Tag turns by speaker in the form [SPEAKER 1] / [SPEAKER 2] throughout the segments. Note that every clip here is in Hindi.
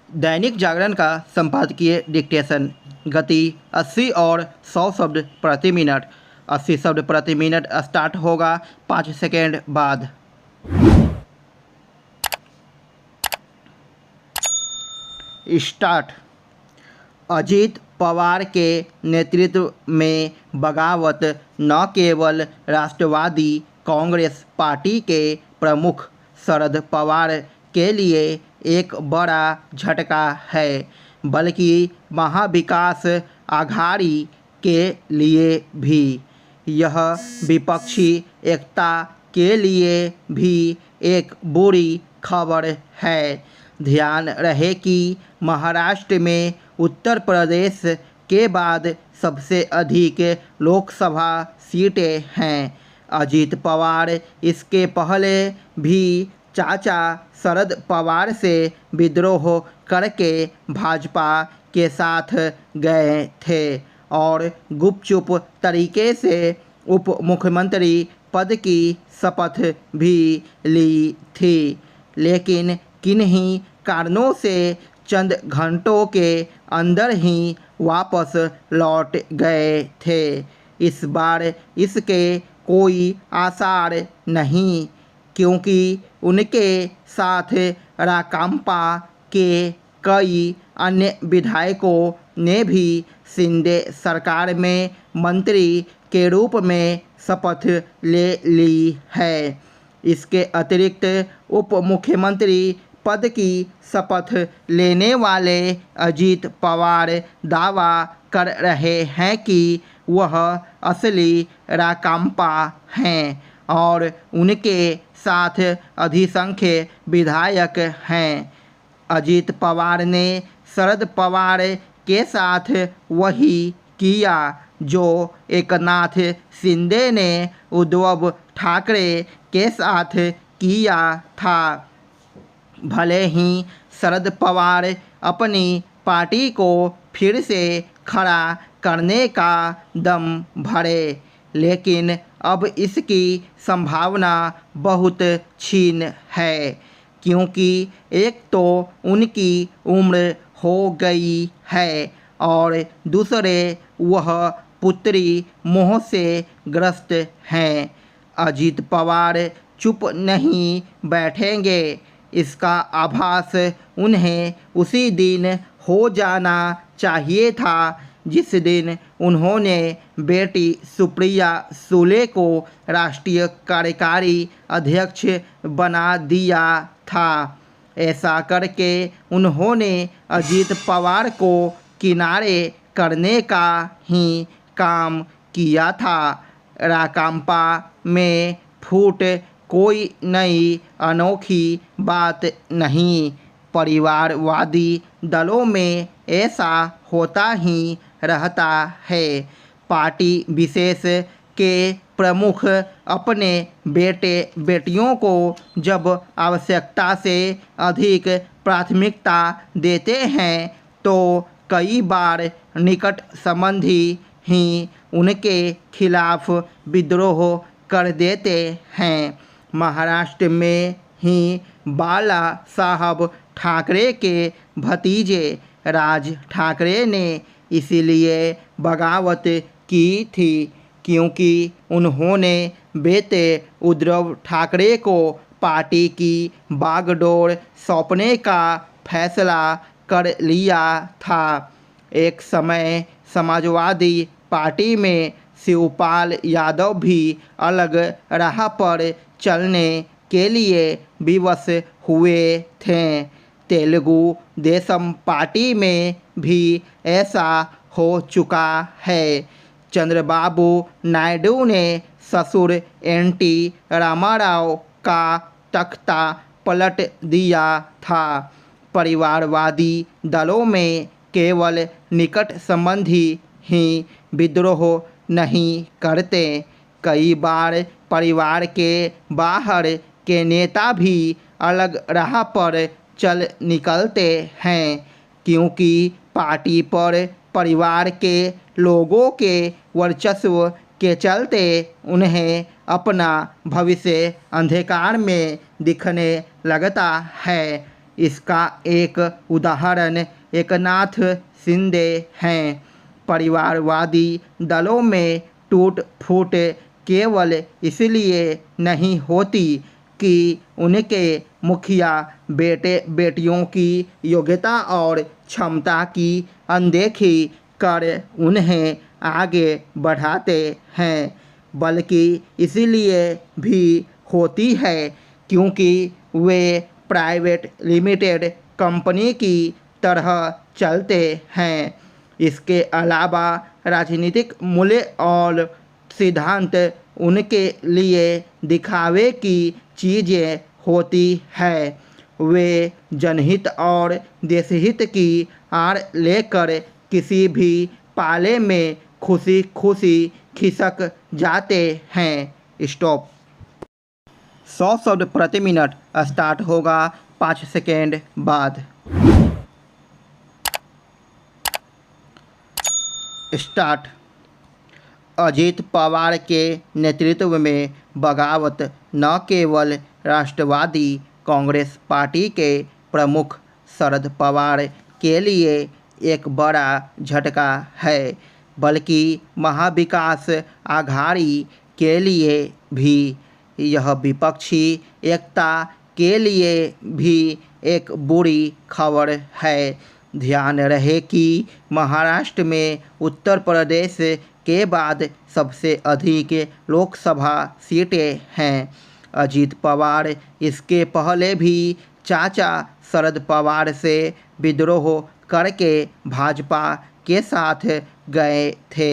[SPEAKER 1] दैनिक जागरण का संपादकीय डिक्टेशन। गति 80 और 100 शब्द प्रति मिनट। 80 शब्द प्रति मिनट स्टार्ट होगा 5 सेकेंड बाद। स्टार्ट। अजीत पवार के नेतृत्व में बगावत न केवल राष्ट्रवादी कांग्रेस पार्टी के प्रमुख शरद पवार के लिए एक बड़ा झटका है, बल्कि महाविकास आघाड़ी के लिए भी। यह विपक्षी एकता के लिए भी एक बुरी खबर है। ध्यान रहे कि महाराष्ट्र में उत्तर प्रदेश के बाद सबसे अधिक लोकसभा सीटें हैं। अजीत पवार इसके पहले भी चाचा शरद पवार से विद्रोह करके भाजपा के साथ गए थे और गुपचुप तरीके से उप मुख्यमंत्री पद की शपथ भी ली थी, लेकिन किन्हीं कारणों से चंद घंटों के अंदर ही वापस लौट गए थे। इस बार इसके कोई आसार नहीं, क्योंकि उनके साथ राकांपा के कई अन्य विधायकों ने भी शिंदे सरकार में मंत्री के रूप में शपथ ले ली है। इसके अतिरिक्त उप मुख्यमंत्री पद की शपथ लेने वाले अजीत पवार दावा कर रहे हैं कि वह असली राकांपा हैं और उनके साथ अधिसंख्य विधायक हैं। अजीत पवार ने शरद पवार के साथ वही किया जो एकनाथ शिंदे ने उद्धव ठाकरे के साथ किया था। भले ही शरद पवार अपनी पार्टी को फिर से खड़ा करने का दम भरे, लेकिन अब इसकी संभावना बहुत क्षीण है, क्योंकि एक तो उनकी उम्र हो गई है और दूसरे वह पुत्री मोह से ग्रस्त हैं। अजीत पवार चुप नहीं बैठेंगे, इसका आभास उन्हें उसी दिन हो जाना चाहिए था जिस दिन उन्होंने बेटी सुप्रिया सुले को राष्ट्रीय कार्यकारी अध्यक्ष बना दिया था। ऐसा करके उन्होंने अजीत पवार को किनारे करने का ही काम किया था। राकांपा में फूट कोई नई अनोखी बात नहीं। परिवारवादी दलों में ऐसा होता ही रहता है। पार्टी विशेष के प्रमुख अपने बेटे बेटियों को जब आवश्यकता से अधिक प्राथमिकता देते हैं तो कई बार निकट संबंधी ही उनके खिलाफ विद्रोह कर देते हैं। महाराष्ट्र में ही बाला साहब ठाकरे के भतीजे राज ठाकरे ने इसीलिए बगावत की थी, क्योंकि उन्होंने बेटे उद्धव ठाकरे को पार्टी की बागडोर सौंपने का फैसला कर लिया था। एक समय समाजवादी पार्टी में शिवपाल यादव भी अलग राह पर चलने के लिए विवश हुए थे। तेलुगु देशम पार्टी में भी ऐसा हो चुका है। चंद्रबाबू नायडू ने ससुर एनटी रामाराव का तख्ता पलट दिया था। परिवारवादी दलों में केवल निकट संबंधी ही विद्रोह नहीं करते, कई बार परिवार के बाहर के नेता भी अलग राह पर चल निकलते हैं, क्योंकि पार्टी पर परिवार के लोगों के वर्चस्व के चलते उन्हें अपना भविष्य अंधकार में दिखने लगता है। इसका एक उदाहरण एकनाथ शिंदे हैं। परिवारवादी दलों में टूट फूट केवल इसलिए नहीं होती कि उनके मुखिया बेटे बेटियों की योग्यता और क्षमता की अनदेखी कर उन्हें आगे बढ़ाते हैं, बल्कि इसलिए भी होती है क्योंकि वे प्राइवेट लिमिटेड कंपनी की तरह चलते हैं। इसके अलावा राजनीतिक मूल्य और सिद्धांत उनके लिए दिखावे की चीज़ें होती है। वे जनहित और देशहित की आड़ लेकर किसी भी पाले में खुशी खुशी खिसक जाते हैं। स्टॉप। 100 शब्द प्रति मिनट स्टार्ट होगा 5 सेकेंड बाद। स्टार्ट। अजीत पवार के नेतृत्व में बगावत न केवल राष्ट्रवादी कांग्रेस पार्टी के प्रमुख शरद पवार के लिए एक बड़ा झटका है, बल्कि महाविकास आघाड़ी के लिए भी। यह विपक्षी एकता के लिए भी एक बुरी खबर है। ध्यान रहे कि महाराष्ट्र में उत्तर प्रदेश के बाद सबसे अधिक लोकसभा सीटें हैं। अजीत पवार इसके पहले भी चाचा शरद पवार से विद्रोह करके भाजपा के साथ गए थे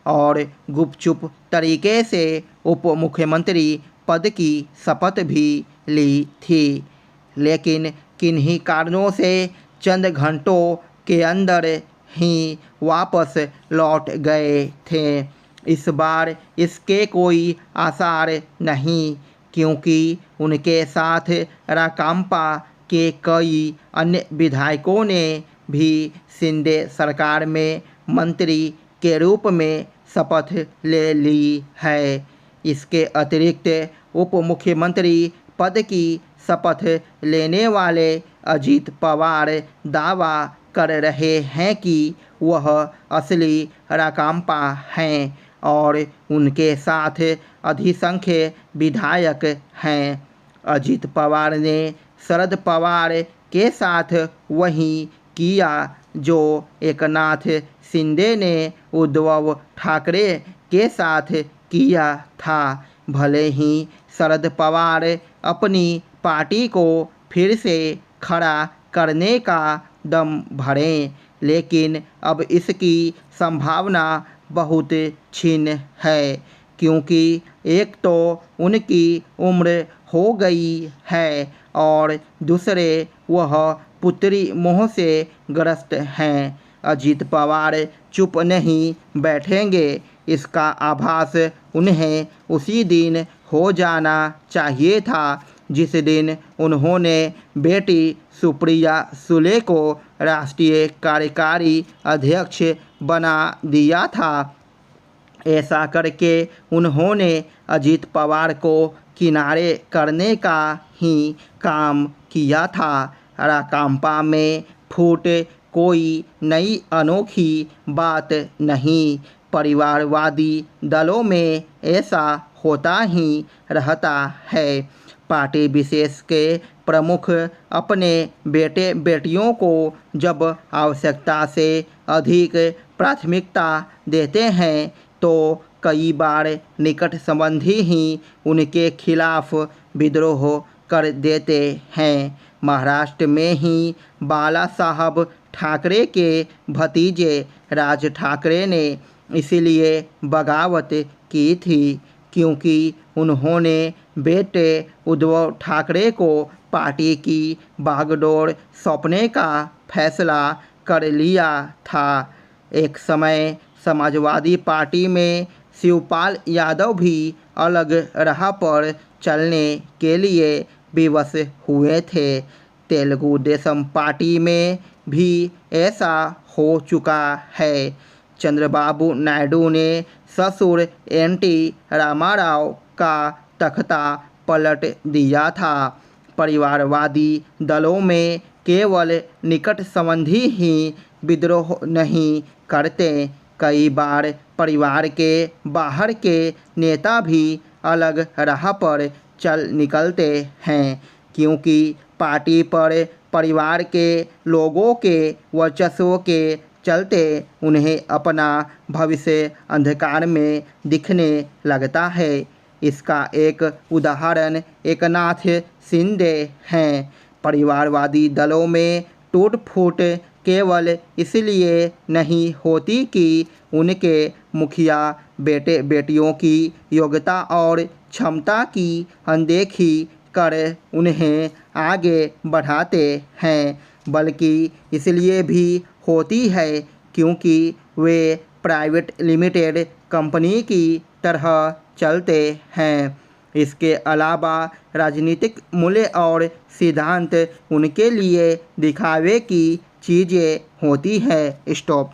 [SPEAKER 1] और गुपचुप तरीके से उप मुख्यमंत्री पद की शपथ भी ली थी, लेकिन किन्हीं कारणों से चंद घंटों के अंदर ही वापस लौट गए थे। इस बार इसके कोई आसार नहीं, क्योंकि उनके साथ राकांपा के कई अन्य विधायकों ने भी शिंदे सरकार में मंत्री के रूप में शपथ ले ली है। इसके अतिरिक्त उप मुख्यमंत्री पद की शपथ लेने वाले अजीत पवार दावा कर रहे हैं कि वह असली राकांपा हैं और उनके साथ अधिसंख्य विधायक हैं। अजीत पवार ने शरद पवार के साथ वही किया जो एकनाथ शिंदे ने उद्धव ठाकरे के साथ किया था। भले ही शरद पवार अपनी पार्टी को फिर से खड़ा करने का दम भरें, लेकिन अब इसकी संभावना बहुत क्षीण है, क्योंकि एक तो उनकी उम्र हो गई है और दूसरे वह पुत्री मोह से ग्रस्त हैं। अजीत पवार चुप नहीं बैठेंगे, इसका आभास उन्हें उसी दिन हो जाना चाहिए था जिस दिन उन्होंने बेटी सुप्रिया सुले को राष्ट्रीय कार्यकारी अध्यक्ष बना दिया था। ऐसा करके उन्होंने अजीत पवार को किनारे करने का ही काम किया था। राकांपा में फूट कोई नई अनोखी बात नहीं। परिवारवादी दलों में ऐसा होता ही रहता है। पार्टी विशेष के प्रमुख अपने बेटे बेटियों को जब आवश्यकता से अधिक प्राथमिकता देते हैं तो कई बार निकट संबंधी ही उनके खिलाफ विद्रोह कर देते हैं। महाराष्ट्र में ही बाला साहब ठाकरे के भतीजे राज ठाकरे ने इसलिए बगावत की थी क्योंकि उन्होंने बेटे उद्धव ठाकरे को पार्टी की बागडोर सौंपने का फैसला कर लिया था। एक समय समाजवादी पार्टी में शिवपाल यादव भी अलग राह पर चलने के लिए विवश हुए थे। तेलुगु देशम पार्टी में भी ऐसा हो चुका है। चंद्रबाबू नायडू ने ससुर एनटी रामाराव का तख्ता पलट दिया था। परिवारवादी दलों में केवल निकट संबंधी ही विद्रोह नहीं करते, कई बार परिवार के बाहर के नेता भी अलग राह पर चल निकलते हैं, क्योंकि पार्टी पर परिवार के लोगों के वर्चस्व के चलते उन्हें अपना भविष्य अंधकार में दिखने लगता है। इसका एक उदाहरण एकनाथ शिंदे हैं। परिवारवादी दलों में टूट-फूट केवल इसलिए नहीं होती कि उनके मुखिया बेटे-बेटियों की योग्यता और क्षमता की अनदेखी कर उन्हें आगे बढ़ाते हैं, बल्कि इसलिए भी होती है क्योंकि वे प्राइवेट लिमिटेड कंपनी की तरह चलते हैं। इसके अलावा राजनीतिक मूल्य और सिद्धांत उनके लिए दिखावे की चीज़ें होती हैं। स्टॉप।